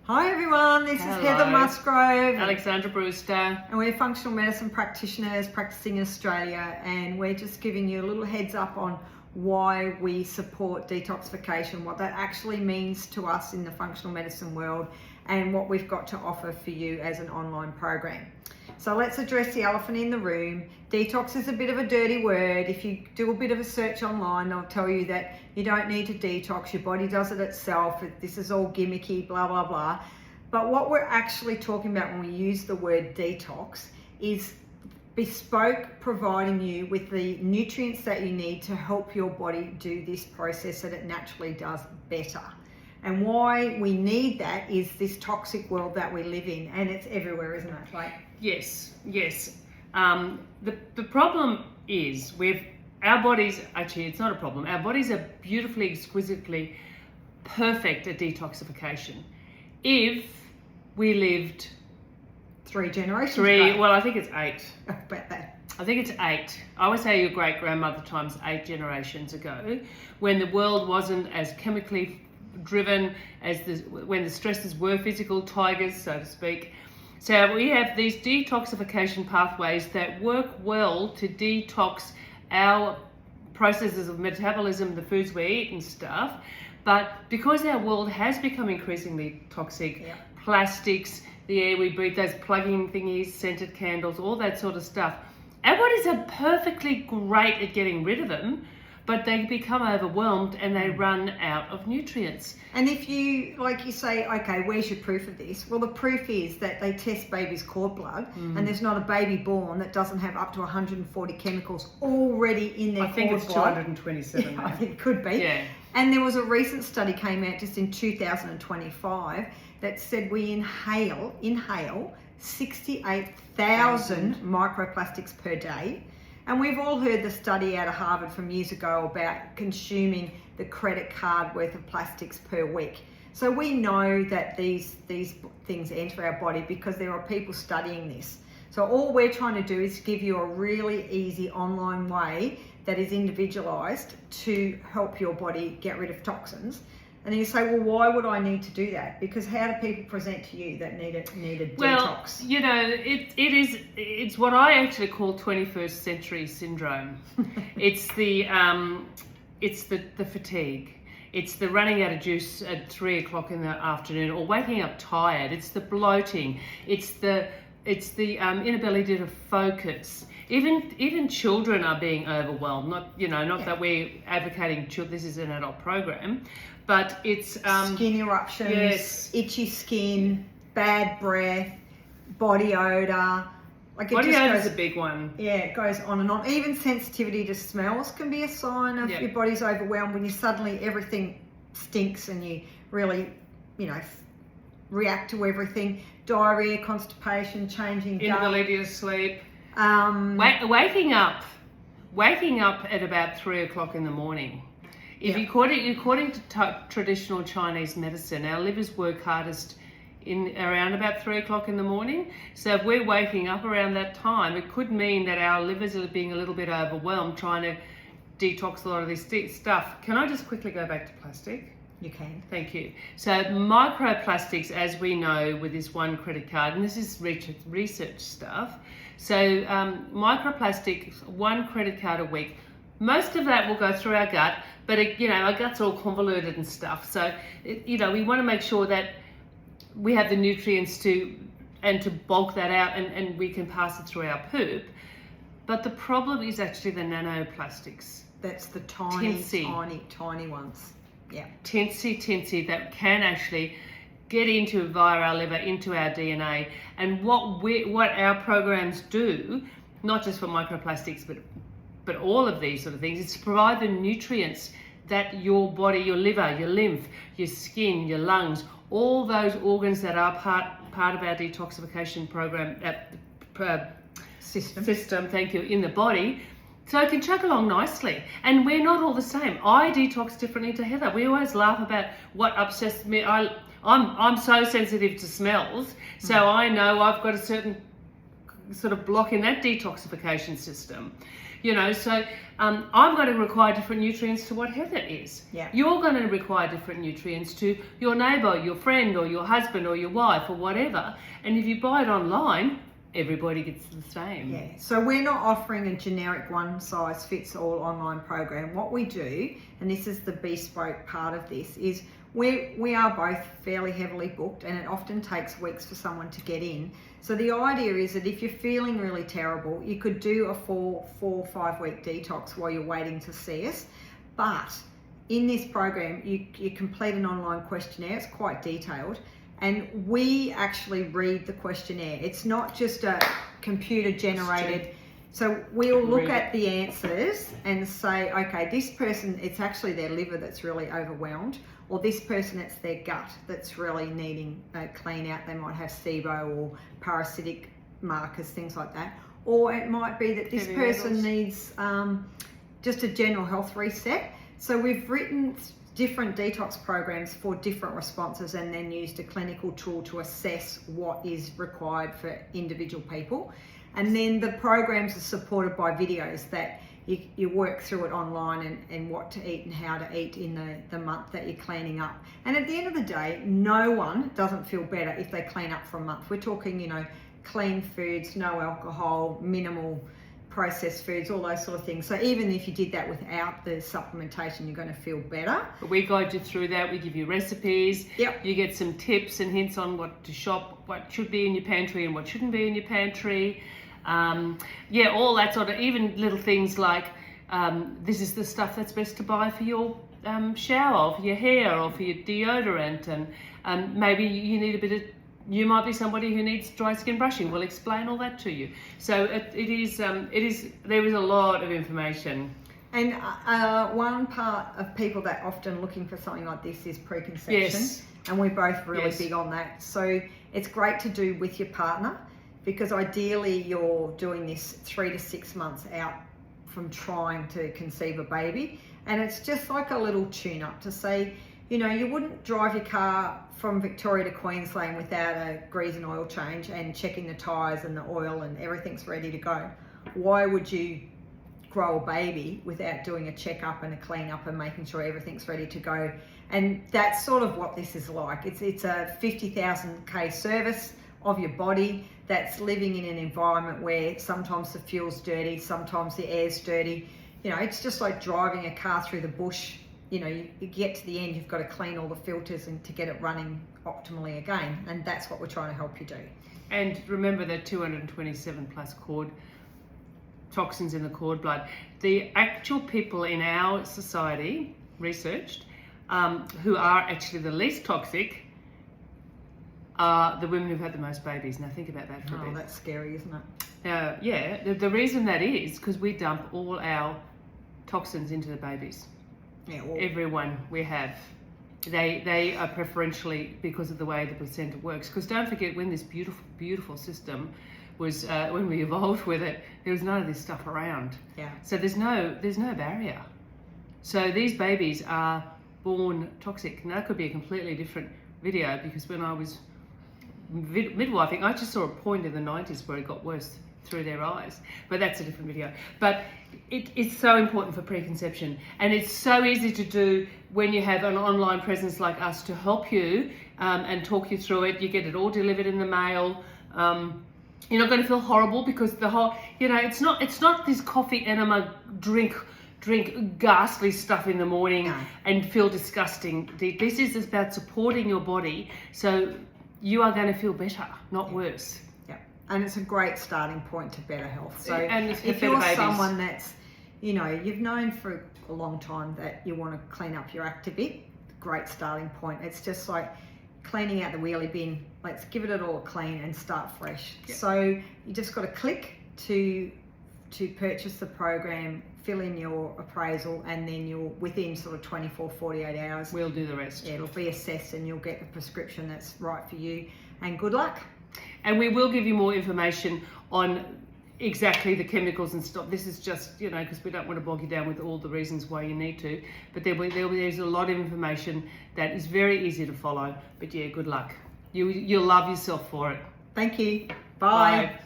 Hi everyone, this Hello. is Heather Musgrove, Alexandra Brewster. and we're functional medicine practitioners practicing in Australia, and we're just giving you a little heads up on why we support detoxification, what that actually means to us in the functional medicine world, and what we've got to offer for you as an online program. So let's address the elephant in the room. Detox is a bit of a dirty word. If you do a bit of a search online, they'll tell you that you don't need to detox, your body does it itself, this is all gimmicky, blah, blah, blah. But what we're actually talking about when we use the word detox is bespoke providing you with the nutrients that you need to help your body do this process that it naturally does better. And why we need that is this toxic world that we live in, and it's everywhere, isn't it? Right? Yes. The problem is our bodies, actually it's not a problem, our bodies are beautifully, exquisitely perfect at detoxification. If we lived 3 generations ago. Well, I think it's 8. About that. I think it's 8. I would say your great-grandmother times 8 generations ago, when the world wasn't as chemically driven when the stresses were physical tigers, so to speak. So we have these detoxification pathways that work well to detox our processes of metabolism, the foods we eat and stuff. But because our world has become increasingly toxic, plastics, the air we breathe, those plugging thingies, scented candles, all that sort of stuff, our bodies are perfectly great at getting rid of them, but they become overwhelmed and they run out of nutrients. And if you, like you say, okay, where's your proof of this? Well, the proof is that they test babies' cord blood, and there's not a baby born that doesn't have up to 140 chemicals already in their cord blood. I think it's 227 now. I think it could be. Yeah. And there was a recent study came out just in 2025 that said we inhale 68,000 microplastics per day. And we've all heard the study out of Harvard from years ago about consuming the credit card worth of plastics per week. So we know that these things enter our body because there are people studying this. So all we're trying to do is give you a really easy online way that is individualized to help your body get rid of toxins. And then you say, well, why would I need to do that? Because how do people present to you that need a detox? Well, you know, it's what I actually call 21st century syndrome. It's the fatigue. It's the running out of juice at 3 o'clock in the afternoon, or waking up tired. It's the bloating. It's the inability to focus. Even children are being overwhelmed. Not that we're advocating this is an adult program, but it's skin eruptions, yes, itchy skin, bad breath, body odor. Body odor is a big one. Yeah, it goes on and on. Even sensitivity to smells can be a sign of your body's overwhelmed, when you suddenly everything stinks and you really, react to everything. Diarrhea, constipation, changing gut. Inability to sleep. Waking up at about 3 o'clock in the morning. According to traditional Chinese medicine, our livers work hardest in around about 3 o'clock in the morning. So if we're waking up around that time, it could mean that our livers are being a little bit overwhelmed trying to detox a lot of this stuff. Can I just quickly go back to plastic? You can. Thank you. So microplastics, as we know with this one credit card, and this is research stuff. So microplastics, 1 credit card a week. Most of that will go through our gut, but our gut's all convoluted and stuff. So we want to make sure that we have the nutrients to bulk that out, and we can pass it through our poop. But the problem is actually the nanoplastics. That's the tiny ones. Yeah. Tinsy that can actually get via our liver into our DNA. And what our programs do, not just for microplastics, but all of these sort of things, is to provide the nutrients that your body, your liver, your lymph, your skin, your lungs, all those organs that are part of our detoxification program, system, thank you, in the body, so it can chug along nicely. And we're not all the same. I detox differently to Heather. We always laugh about what upsets me. I'm so sensitive to smells, so I know I've got a certain sort of block in that detoxification system. You know, so I'm going to require different nutrients to what Heather is. Yeah. You're going to require different nutrients to your neighbour, your friend, or your husband, or your wife, or whatever. And if you buy it online, everybody gets the same. Yeah, so we're not offering a generic one-size-fits-all online program. What we do, and this is the bespoke part of this, is we are both fairly heavily booked, and it often takes weeks for someone to get in. So the idea is that if you're feeling really terrible, you could do a 4 or 5 week detox while you're waiting to see us. But in this program, you complete an online questionnaire. It's quite detailed. And we actually read the questionnaire. It's not just a computer generated. So we'll look at the answers and say, okay, this person, it's actually their liver that's really overwhelmed, or this person, it's their gut that's really needing a clean out. They might have SIBO or parasitic markers, things like that. Or it might be that this person needs just a general health reset. So we've written different detox programs for different responses and then used a clinical tool to assess what is required for individual people. And then the programs are supported by videos that you work through it online and what to eat and how to eat in the month that you're cleaning up. And at the end of the day, no one doesn't feel better if they clean up for a month. We're talking, you know, clean foods, no alcohol, minimal processed foods, all those sort of things. So even if you did that without the supplementation, you're going to feel better. But we guide you through that. We give you recipes. Yep. You get some tips and hints on what to shop, what should be in your pantry and what shouldn't be in your pantry. Yeah, all that sort of, even little things like this is the stuff that's best to buy for your shower, or for your hair, or for your deodorant, and maybe you need a bit of, you might be somebody who needs dry skin brushing. We'll explain all that to you. So there is a lot of information. And one part of people that often looking for something like this is preconception. Yes. And we're both really big on that. So it's great to do with your partner, because ideally you're doing this 3 to 6 months out from trying to conceive a baby. And it's just like a little tune up to say, you know, you wouldn't drive your car from Victoria to Queensland without a grease and oil change and checking the tyres and the oil and everything's ready to go. Why would you grow a baby without doing a checkup and a clean up and making sure everything's ready to go? And that's sort of what this is like. It's a 50,000K service of your body that's living in an environment where sometimes the fuel's dirty, sometimes the air's dirty. You know, it's just like driving a car through the bush. You know, you get to the end, you've got to clean all the filters and to get it running optimally again. And that's what we're trying to help you do. And remember that 227 plus cord toxins in the cord blood. The actual people in our society, researched, who are actually the least toxic are the women who've had the most babies. Now think about that for a bit. Oh, that's scary, isn't it? Yeah, the reason that is because we dump all our toxins into the babies. Yeah, well, Everyone we have. They are preferentially because of the way the placenta works. Because don't forget, when this beautiful system was, when we evolved with it, there was none of this stuff around. yeah. So there's no barrier. So these babies are born toxic. Now that could be a completely different video, because when I was midwifing, I just saw a point in the 90s where it got worse through their eyes, but that's a different video. But it's so important for preconception, and it's so easy to do when you have an online presence like us to help you and talk you through it. You get it all delivered in the mail. You're not going to feel horrible, because the whole, you know, it's not this coffee enema drink ghastly stuff in the morning and feel disgusting. This is about supporting your body, so you are going to feel better, not worse. Yeah, and it's a great starting point to better health. So and if you're someone that's, you know, you've known for a long time that you want to clean up your active bit, great starting point. It's just like cleaning out the wheelie bin. Let's give it all a clean and start fresh. Yep. So you just got to click to purchase the program, fill in your appraisal, and then you'll, within sort of 24, 48 hours, we'll do the rest. Yeah, it'll be assessed and you'll get the prescription that's right for you, and good luck. And we will give you more information on exactly the chemicals and stuff. This is just, you know, because we don't want to bog you down with all the reasons why you need to, but there's a lot of information that is very easy to follow. But yeah, good luck. You'll love yourself for it. Thank you. Bye. Bye.